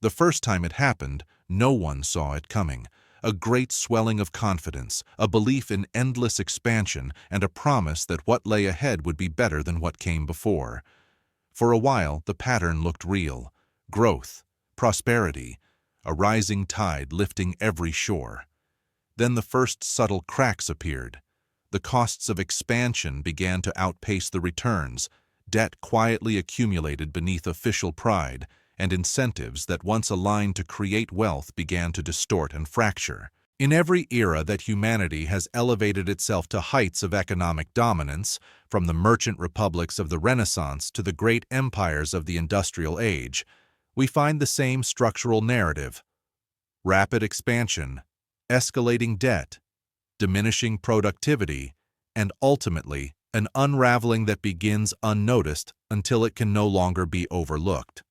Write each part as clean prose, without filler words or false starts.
The first time it happened, no one saw it coming. A great swelling of confidence, a belief in endless expansion, and a promise that what lay ahead would be better than what came before. For a while, the pattern looked real. Growth, prosperity, a rising tide lifting every shore. Then the first subtle cracks appeared. The costs of expansion began to outpace the returns. Debt quietly accumulated beneath official pride, and incentives that once aligned to create wealth began to distort and fracture. In every era that humanity has elevated itself to heights of economic dominance, from the merchant republics of the Renaissance to the great empires of the Industrial Age, we find the same structural narrative: rapid expansion, escalating debt, diminishing productivity, and ultimately, an unraveling that begins unnoticed until it can no longer be overlooked.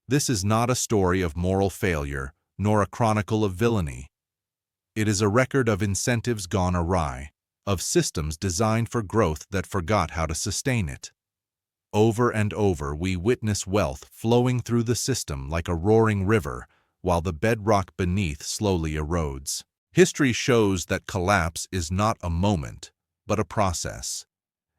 This is not a story of moral failure, nor a chronicle of villainy. It is a record of incentives gone awry, of systems designed for growth that forgot how to sustain it. Over and over, we witness wealth flowing through the system like a roaring river, while the bedrock beneath slowly erodes. History shows that collapse is not a moment, but a process.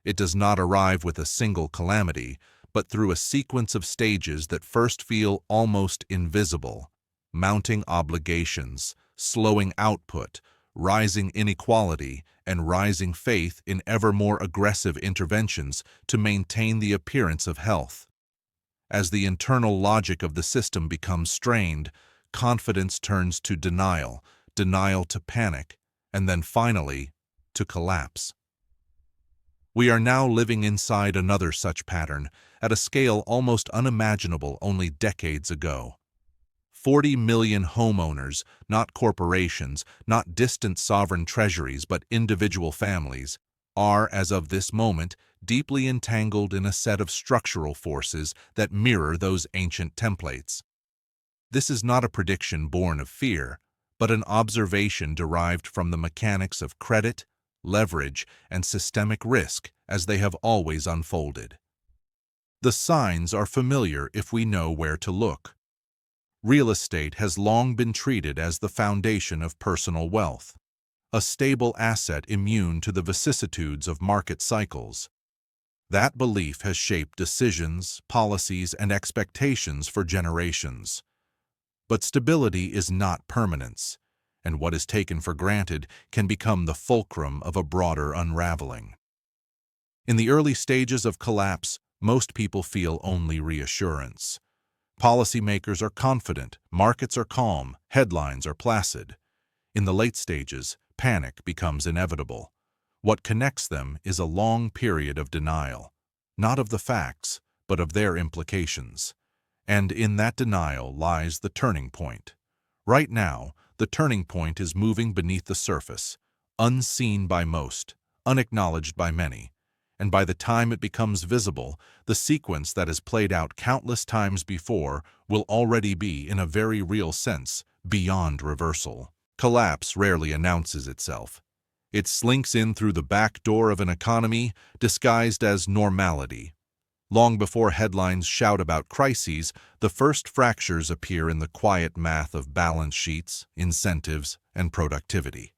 It does not arrive with a single calamity, but through a sequence of stages that first feel almost invisible: mounting obligations, slowing output, rising inequality, and rising faith in ever more aggressive interventions to maintain the appearance of health. As the internal logic of the system becomes strained, confidence turns to denial, denial to panic, and then finally, to collapse. We are now living inside another such pattern, at a scale almost unimaginable only decades ago. 40 million homeowners, not corporations, not distant sovereign treasuries, but individual families, are, as of this moment, deeply entangled in a set of structural forces that mirror those ancient templates. This is not a prediction born of fear, but an observation derived from the mechanics of credit, leverage, and systemic risk as they have always unfolded. The signs are familiar if we know where to look. Real estate has long been treated as the foundation of personal wealth, a stable asset immune to the vicissitudes of market cycles. That belief has shaped decisions, policies, and expectations for generations. But stability is not permanence, and what is taken for granted can become the fulcrum of a broader unraveling. In the early stages of collapse, most people feel only reassurance. Policymakers are confident, markets are calm, headlines are placid. In the late stages, panic becomes inevitable. What connects them is a long period of denial, not of the facts, but of their implications. And in that denial lies the turning point. Right now, the turning point is moving beneath the surface, unseen by most, unacknowledged by many. And by the time it becomes visible, the sequence that has played out countless times before will already be, in a very real sense, beyond reversal. Collapse rarely announces itself. It slinks in through the back door of an economy disguised as normality. Long before headlines shout about crises, the first fractures appear in the quiet math of balance sheets, incentives, and productivity.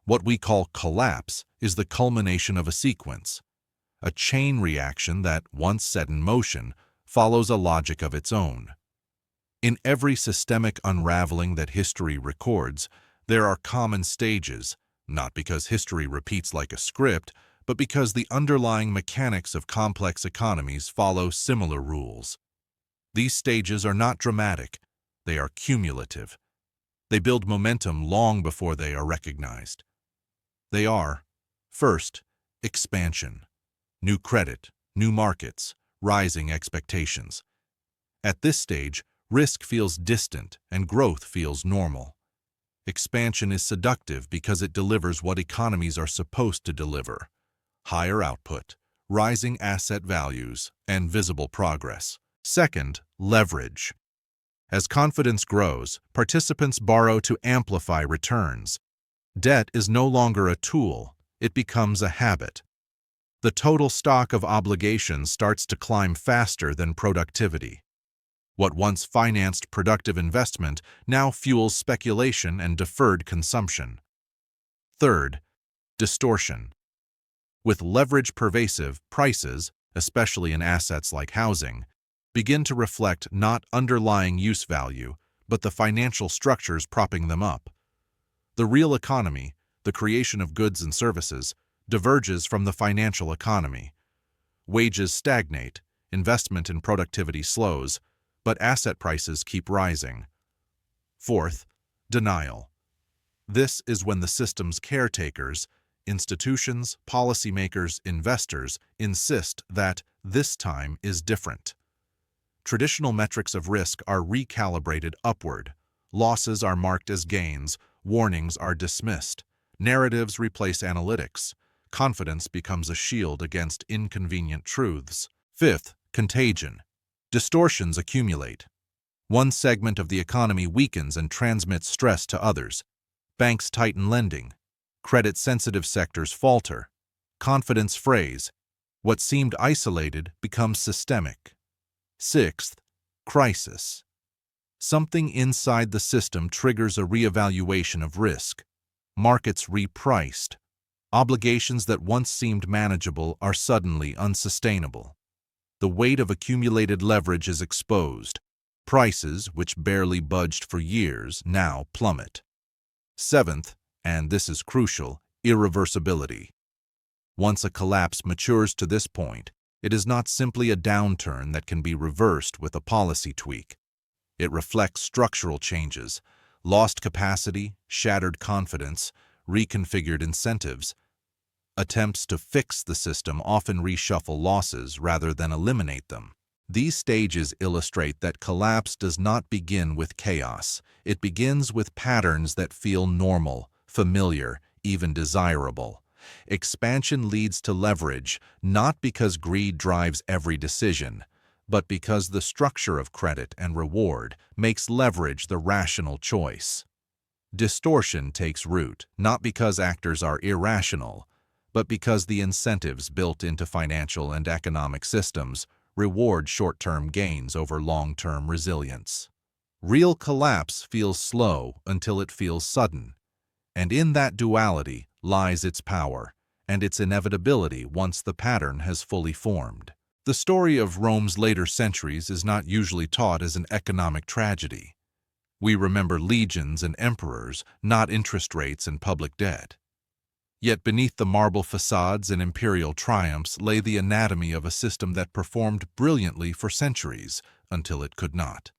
What we call collapse is the culmination of a sequence, a chain reaction that, once set in motion, follows a logic of its own. In every systemic unraveling that history records, there are common stages, not because history repeats like a script, but because the underlying mechanics of complex economies follow similar rules. These stages are not dramatic, they are cumulative. They build momentum long before they are recognized. They are, first, expansion, new credit, new markets, rising expectations. At this stage, risk feels distant and growth feels normal. Expansion is seductive because it delivers what economies are supposed to deliver: higher output, rising asset values, and visible progress. Second, leverage. As confidence grows, participants borrow to amplify returns. Debt is no longer a tool, it becomes a habit. The total stock of obligations starts to climb faster than productivity. What once financed productive investment now fuels speculation and deferred consumption. Third, distortion. With leverage pervasive, prices, especially in assets like housing, begin to reflect not underlying use value, but the financial structures propping them up. The real economy, the creation of goods and services, diverges from the financial economy. Wages stagnate, investment in productivity slows, but asset prices keep rising. Fourth, denial. This is when the system's caretakers, institutions, policymakers, investors, insist that this time is different. Traditional metrics of risk are recalibrated upward. Losses are marked as gains, warnings are dismissed, narratives replace analytics, confidence becomes a shield against inconvenient truths. Fifth, contagion. Distortions accumulate. One segment of the economy weakens and transmits stress to others. Banks tighten lending. Credit-sensitive sectors falter. Confidence frays. What seemed isolated becomes systemic. Sixth, crisis. Something inside the system triggers a reevaluation of risk. Markets repriced. Obligations that once seemed manageable are suddenly unsustainable. The weight of accumulated leverage is exposed. Prices, which barely budged for years, now plummet. Seventh, and this is crucial, irreversibility. Once a collapse matures to this point, it is not simply a downturn that can be reversed with a policy tweak. It reflects structural changes, lost capacity, shattered confidence, reconfigured incentives. Attempts to fix the system often reshuffle losses rather than eliminate them. These stages illustrate that collapse does not begin with chaos. It begins with patterns that feel normal, familiar, even desirable. Expansion leads to leverage, not because greed drives every decision, but because the structure of credit and reward makes leverage the rational choice. Distortion takes root, not because actors are irrational, but because the incentives built into financial and economic systems reward short-term gains over long-term resilience. Real collapse feels slow until it feels sudden, and in that duality lies its power and its inevitability once the pattern has fully formed. The story of Rome's later centuries is not usually taught as an economic tragedy. We remember legions and emperors, not interest rates and public debt. Yet beneath the marble facades and imperial triumphs lay the anatomy of a system that performed brilliantly for centuries until it could not.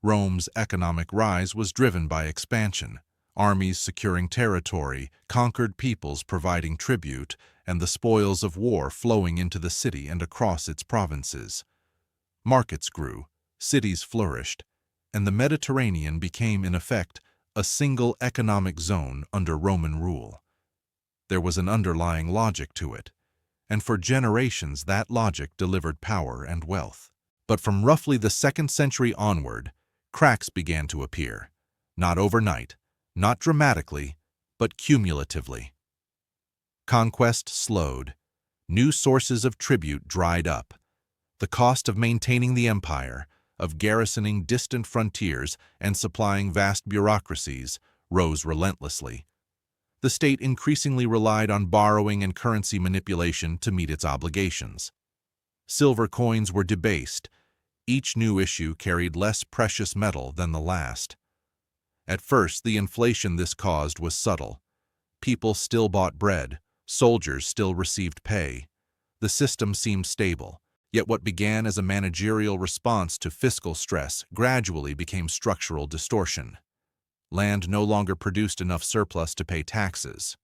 Rome's economic rise was driven by expansion, armies securing territory, conquered peoples providing tribute, and the spoils of war flowing into the city and across its provinces. Markets grew, cities flourished, and the Mediterranean became, in effect, a single economic zone under Roman rule. There was an underlying logic to it, and for generations that logic delivered power and wealth. But from roughly the 2nd century onward, cracks began to appear, not overnight, not dramatically, but cumulatively. Conquest slowed, new sources of tribute dried up. The cost of maintaining the empire, of garrisoning distant frontiers and supplying vast bureaucracies, rose relentlessly. The state increasingly relied on borrowing and currency manipulation to meet its obligations. Silver coins were debased. Each new issue carried less precious metal than the last. At first, the inflation this caused was subtle. People still bought bread, soldiers still received pay. The system seemed stable, yet what began as a managerial response to fiscal stress gradually became structural distortion. Land no longer produced enough surplus to pay taxes.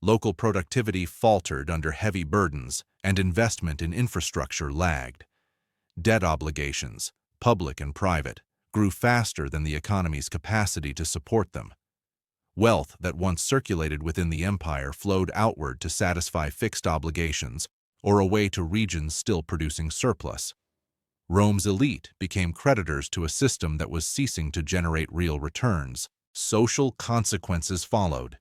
Local productivity faltered under heavy burdens, and investment in infrastructure lagged. Debt obligations, public and private, grew faster than the economy's capacity to support them. Wealth that once circulated within the empire flowed outward to satisfy fixed obligations or away to regions still producing surplus. Rome's elite became creditors to a system that was ceasing to generate real returns. Social consequences followed.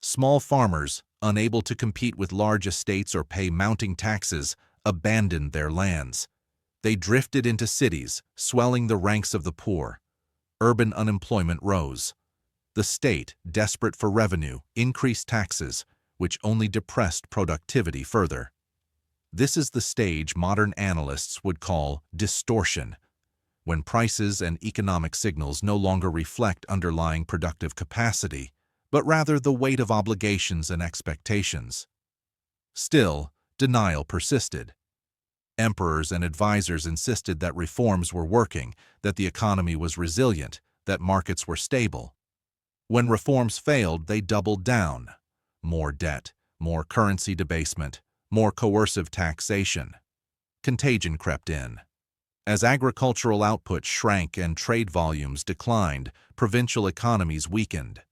Small farmers, unable to compete with large estates or pay mounting taxes, abandoned their lands. They drifted into cities, swelling the ranks of the poor. Urban unemployment rose. The state, desperate for revenue, increased taxes, which only depressed productivity further. This is the stage modern analysts would call distortion, when prices and economic signals no longer reflect underlying productive capacity, but rather the weight of obligations and expectations. Still, denial persisted. Emperors and advisors insisted that reforms were working, that the economy was resilient, that markets were stable. When reforms failed, they doubled down. More debt, more currency debasement, more coercive taxation. Contagion crept in. As agricultural output shrank and trade volumes declined, provincial economies weakened.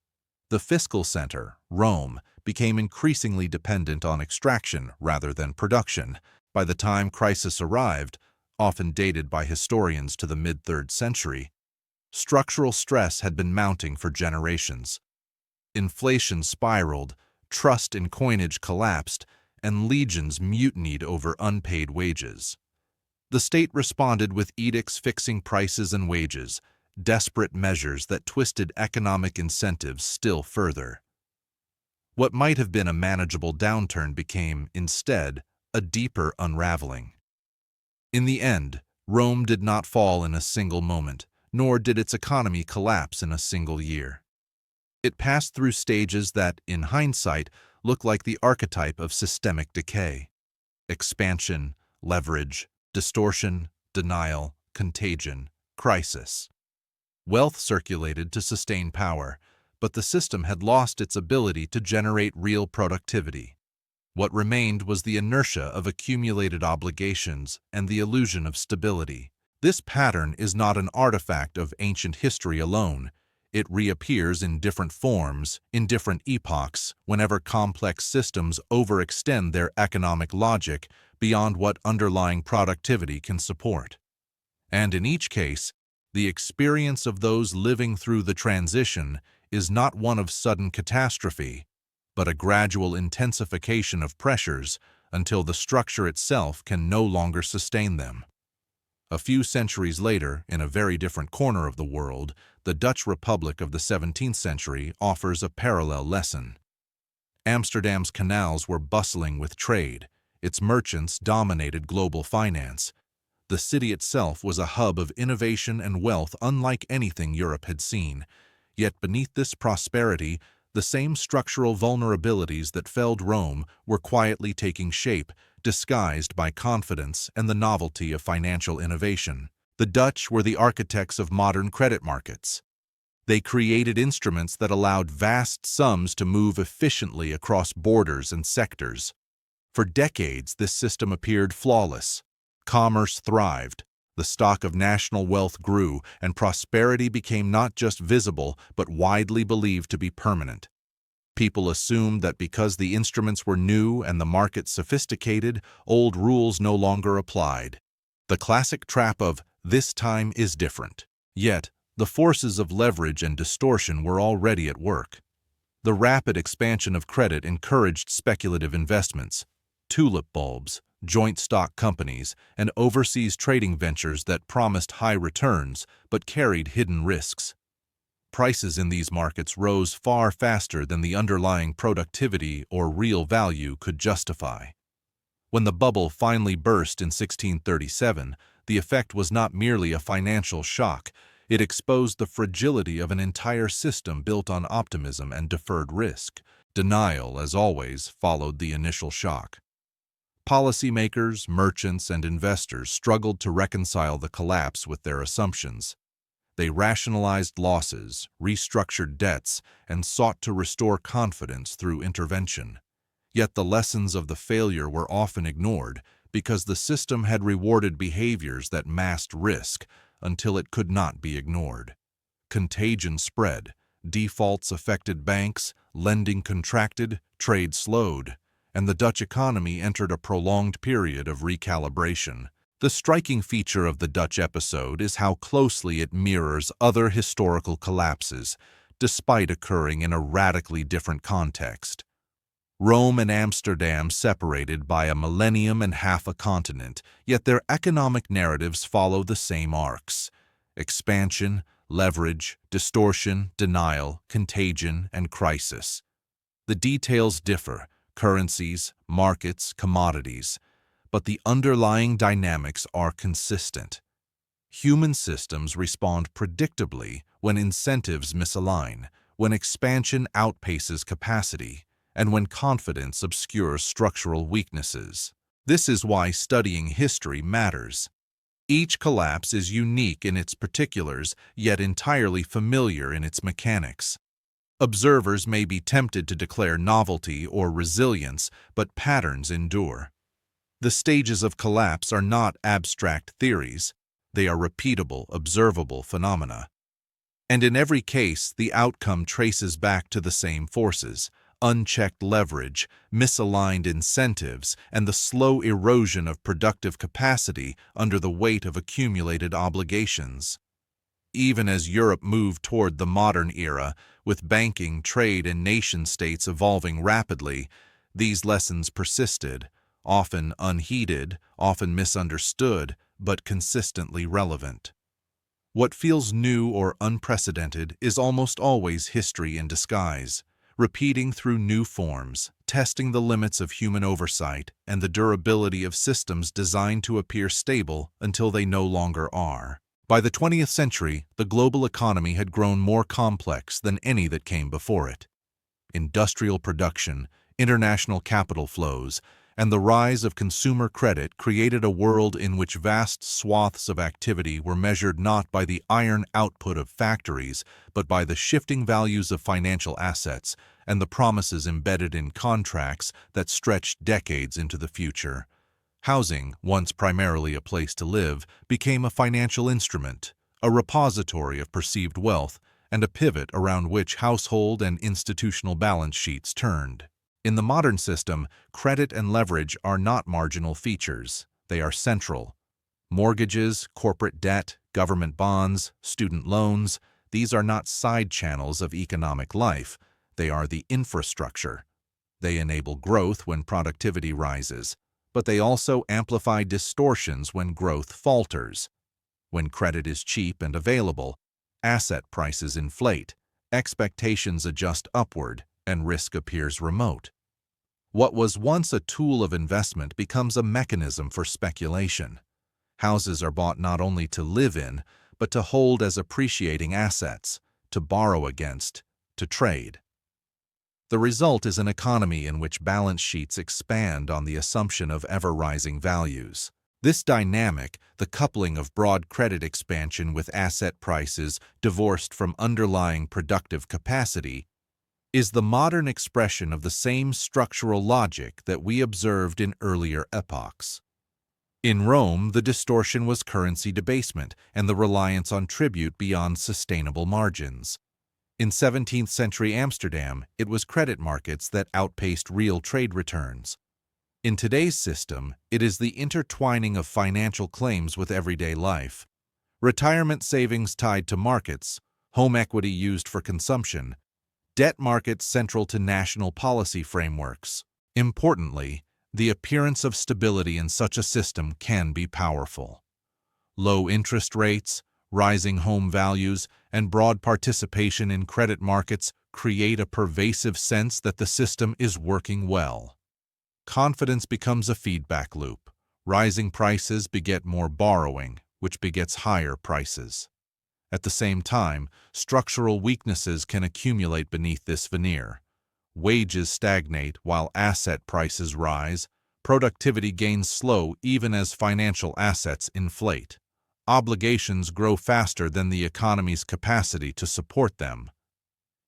The fiscal center, Rome, became increasingly dependent on extraction rather than production. By the time crisis arrived, often dated by historians to the mid-3rd century, structural stress had been mounting for generations. Inflation spiraled, trust in coinage collapsed, and legions mutinied over unpaid wages. The state responded with edicts fixing prices and wages, desperate measures that twisted economic incentives still further. What might have been a manageable downturn became, instead, a deeper unraveling. In the end, Rome did not fall in a single moment, nor did its economy collapse in a single year. It passed through stages that, in hindsight, look like the archetype of systemic decay: expansion, leverage, distortion, denial, contagion, crisis. Wealth circulated to sustain power, but the system had lost its ability to generate real productivity. What remained was the inertia of accumulated obligations and the illusion of stability. This pattern is not an artifact of ancient history alone. It reappears in different forms, in different epochs, whenever complex systems overextend their economic logic beyond what underlying productivity can support. And in each case, the experience of those living through the transition is not one of sudden catastrophe, but a gradual intensification of pressures until the structure itself can no longer sustain them. A few centuries later, in a very different corner of the world, the Dutch Republic of the 17th century offers a parallel lesson. Amsterdam's canals were bustling with trade. Its merchants dominated global finance. The city itself was a hub of innovation and wealth unlike anything Europe had seen. Yet beneath this prosperity, the same structural vulnerabilities that felled Rome were quietly taking shape, disguised by confidence and the novelty of financial innovation. The Dutch were the architects of modern credit markets. They created instruments that allowed vast sums to move efficiently across borders and sectors. For decades, this system appeared flawless. Commerce thrived, the stock of national wealth grew, and prosperity became not just visible but widely believed to be permanent. People assumed that because the instruments were new and the market sophisticated, old rules no longer applied. The classic trap of "this time is different." Yet, the forces of leverage and distortion were already at work. The rapid expansion of credit encouraged speculative investments, tulip bulbs, joint stock companies, and overseas trading ventures that promised high returns but carried hidden risks. Prices in these markets rose far faster than the underlying productivity or real value could justify. When the bubble finally burst in 1637, the effect was not merely a financial shock. It exposed the fragility of an entire system built on optimism and deferred risk. Denial, as always, followed the initial shock. Policymakers, merchants, and investors struggled to reconcile the collapse with their assumptions. They rationalized losses, restructured debts, and sought to restore confidence through intervention. Yet the lessons of the failure were often ignored because the system had rewarded behaviors that masked risk until it could not be ignored. Contagion spread, defaults affected banks, lending contracted, trade slowed, and the Dutch economy entered a prolonged period of recalibration. The striking feature of the Dutch episode is how closely it mirrors other historical collapses, despite occurring in a radically different context. Rome and Amsterdam separated by a millennium and half a continent, yet their economic narratives follow the same arcs: expansion, leverage, distortion, denial, contagion, and crisis. The details differ: currencies, markets, commodities, but the underlying dynamics are consistent. Human systems respond predictably when incentives misalign, when expansion outpaces capacity, and when confidence obscures structural weaknesses. This is why studying history matters. Each collapse is unique in its particulars, yet entirely familiar in its mechanics. Observers may be tempted to declare novelty or resilience, but patterns endure. The stages of collapse are not abstract theories. They are repeatable, observable phenomena. And in every case, the outcome traces back to the same forces: unchecked leverage, misaligned incentives, and the slow erosion of productive capacity under the weight of accumulated obligations. Even as Europe moved toward the modern era, with banking, trade, and nation-states evolving rapidly, these lessons persisted, often unheeded, often misunderstood, but consistently relevant. What feels new or unprecedented is almost always history in disguise, repeating through new forms, testing the limits of human oversight and the durability of systems designed to appear stable until they no longer are. By the 20th century, the global economy had grown more complex than any that came before it. Industrial production, international capital flows, and the rise of consumer credit created a world in which vast swaths of activity were measured not by the iron output of factories, but by the shifting values of financial assets and the promises embedded in contracts that stretched decades into the future. Housing, once primarily a place to live, became a financial instrument, a repository of perceived wealth, and a pivot around which household and institutional balance sheets turned. In the modern system, credit and leverage are not marginal features. They are central. Mortgages, corporate debt, government bonds, student loans, these are not side channels of economic life. They are the infrastructure. They enable growth when productivity rises, but they also amplify distortions when growth falters. When credit is cheap and available, asset prices inflate, expectations adjust upward, and risk appears remote. What was once a tool of investment becomes a mechanism for speculation. Houses are bought not only to live in, but to hold as appreciating assets, to borrow against, to trade. The result is an economy in which balance sheets expand on the assumption of ever-rising values. This dynamic, the coupling of broad credit expansion with asset prices divorced from underlying productive capacity, is the modern expression of the same structural logic that we observed in earlier epochs. In Rome, the distortion was currency debasement and the reliance on tribute beyond sustainable margins. In 17th century Amsterdam, it was credit markets that outpaced real trade returns. In today's system, it is the intertwining of financial claims with everyday life. Retirement savings tied to markets, home equity used for consumption, debt markets central to national policy frameworks. Importantly, the appearance of stability in such a system can be powerful. Low interest rates, rising home values, and broad participation in credit markets create a pervasive sense that the system is working well. Confidence becomes a feedback loop. Rising prices beget more borrowing, which begets higher prices. At the same time, structural weaknesses can accumulate beneath this veneer. Wages stagnate while asset prices rise. Productivity gains slow even as financial assets inflate. Obligations grow faster than the economy's capacity to support them.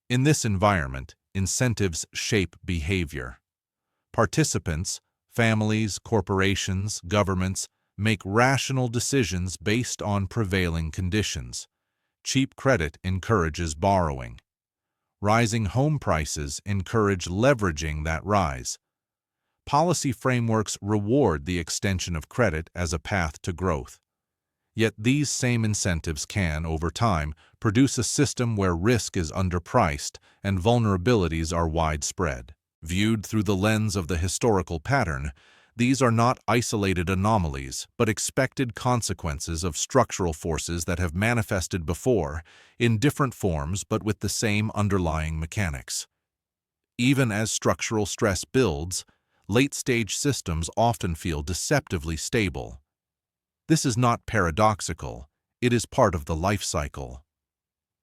In this environment, incentives shape behavior. Participants, families, corporations, governments, make rational decisions based on prevailing conditions. Cheap credit encourages borrowing. Rising home prices encourage leveraging that rise. Policy frameworks reward the extension of credit as a path to growth. Yet these same incentives can, over time, produce a system where risk is underpriced and vulnerabilities are widespread. Viewed through the lens of the historical pattern, these are not isolated anomalies, but expected consequences of structural forces that have manifested before, in different forms but with the same underlying mechanics. Even as structural stress builds, late-stage systems often feel deceptively stable. This is not paradoxical, it is part of the life cycle.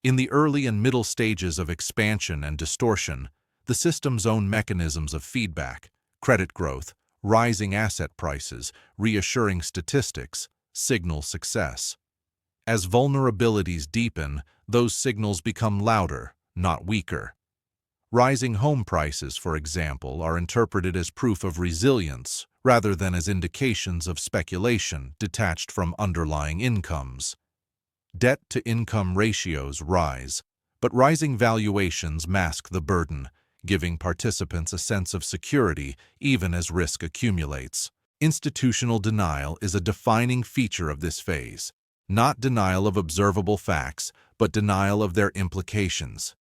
In the early and middle stages of expansion and distortion, the system's own mechanisms of feedback, credit growth, rising asset prices, reassuring statistics, signal success. As vulnerabilities deepen, those signals become louder, not weaker. Rising home prices, for example, are interpreted as proof of resilience rather than as indications of speculation detached from underlying incomes. Debt-to-income ratios rise, but rising valuations mask the burden, giving participants a sense of security even as risk accumulates. Institutional denial is a defining feature of this phase, not denial of observable facts, but denial of their implications.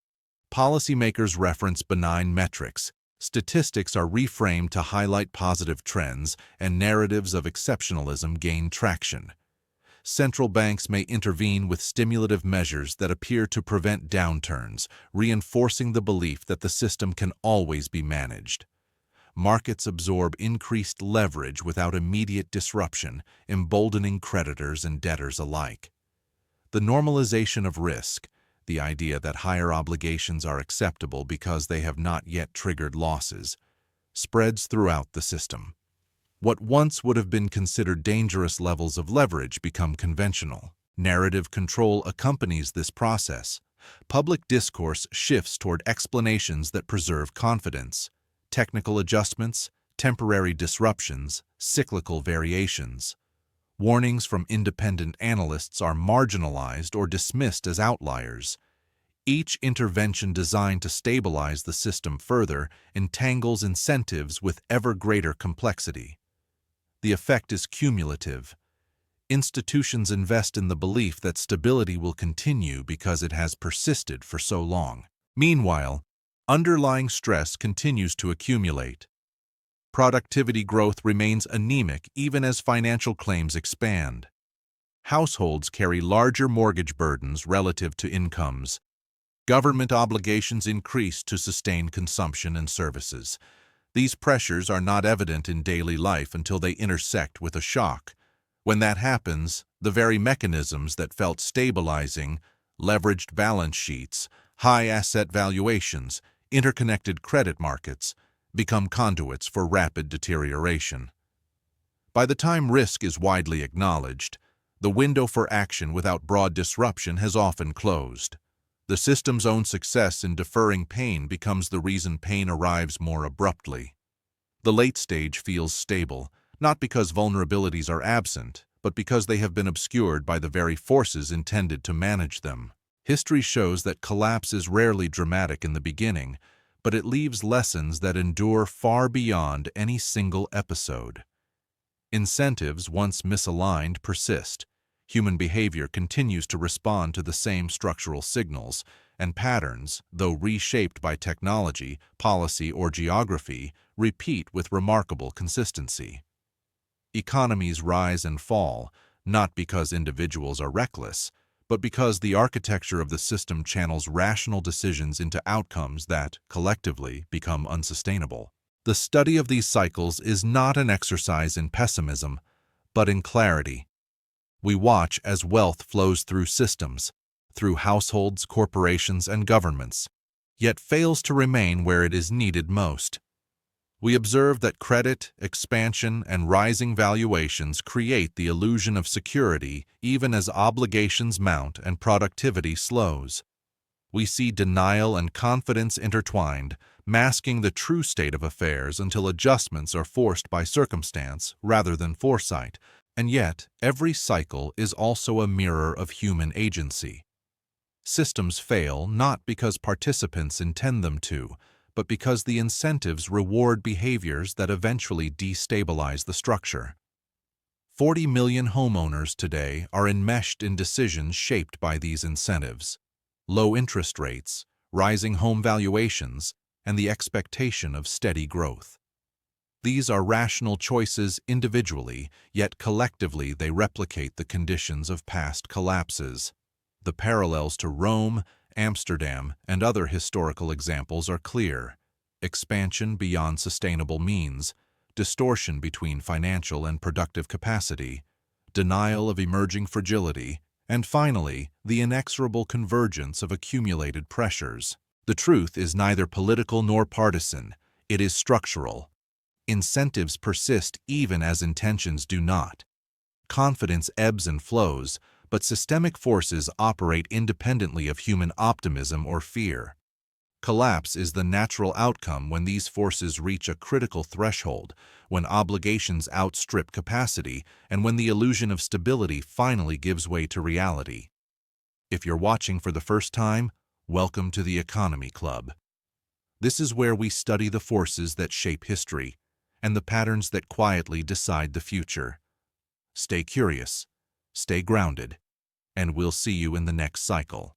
Policymakers reference benign metrics, statistics are reframed to highlight positive trends, and narratives of exceptionalism gain traction. Central banks may intervene with stimulative measures that appear to prevent downturns, reinforcing the belief that the system can always be managed. Markets absorb increased leverage without immediate disruption, emboldening creditors and debtors alike. The normalization of risk, the idea that higher obligations are acceptable because they have not yet triggered losses, spreads throughout the system. What once would have been considered dangerous levels of leverage become conventional. Narrative control accompanies this process. Public discourse shifts toward explanations that preserve confidence. Technical adjustments, temporary disruptions, cyclical variations. Warnings from independent analysts are marginalized or dismissed as outliers. Each intervention designed to stabilize the system further entangles incentives with ever greater complexity. The effect is cumulative. Institutions invest in the belief that stability will continue because it has persisted for so long. Meanwhile, underlying stress continues to accumulate. Productivity growth remains anemic even as financial claims expand. Households carry larger mortgage burdens relative to incomes. Government obligations increase to sustain consumption and services. These pressures are not evident in daily life until they intersect with a shock. When that happens, the very mechanisms that felt stabilizing, leveraged balance sheets, high asset valuations, interconnected credit markets, become conduits for rapid deterioration. By the time risk is widely acknowledged, the window for action without broad disruption has often closed. The system's own success in deferring pain becomes the reason pain arrives more abruptly. The late stage feels stable, not because vulnerabilities are absent, but because they have been obscured by the very forces intended to manage them. History shows that collapse is rarely dramatic in the beginning, but it leaves lessons that endure far beyond any single episode. Incentives, once misaligned, persist. Human behavior continues to respond to the same structural signals, and patterns, though reshaped by technology, policy, or geography, repeat with remarkable consistency. Economies rise and fall, not because individuals are reckless, but because the architecture of the system channels rational decisions into outcomes that, collectively, become unsustainable. The study of these cycles is not an exercise in pessimism, but in clarity. We watch as wealth flows through systems, through households, corporations, and governments, yet fails to remain where it is needed most. We observe that credit, expansion, and rising valuations create the illusion of security even as obligations mount and productivity slows. We see denial and confidence intertwined, masking the true state of affairs until adjustments are forced by circumstance rather than foresight. And yet, every cycle is also a mirror of human agency. Systems fail not because participants intend them to, but because the incentives reward behaviors that eventually destabilize the structure. 40 million homeowners today are enmeshed in decisions shaped by these incentives. Low interest rates, rising home valuations, and the expectation of steady growth. These are rational choices individually, yet collectively they replicate the conditions of past collapses. The parallels to Rome, Amsterdam, and other historical examples are clear. Expansion beyond sustainable means, distortion between financial and productive capacity, denial of emerging fragility, and finally, the inexorable convergence of accumulated pressures. The truth is neither political nor partisan, it is structural. Incentives persist even as intentions do not. Confidence ebbs and flows, but systemic forces operate independently of human optimism or fear. Collapse is the natural outcome when these forces reach a critical threshold, when obligations outstrip capacity, and when the illusion of stability finally gives way to reality. If you're watching for the first time, welcome to the Economy Club. This is where we study the forces that shape history and the patterns that quietly decide the future. Stay curious, stay grounded, and we'll see you in the next cycle.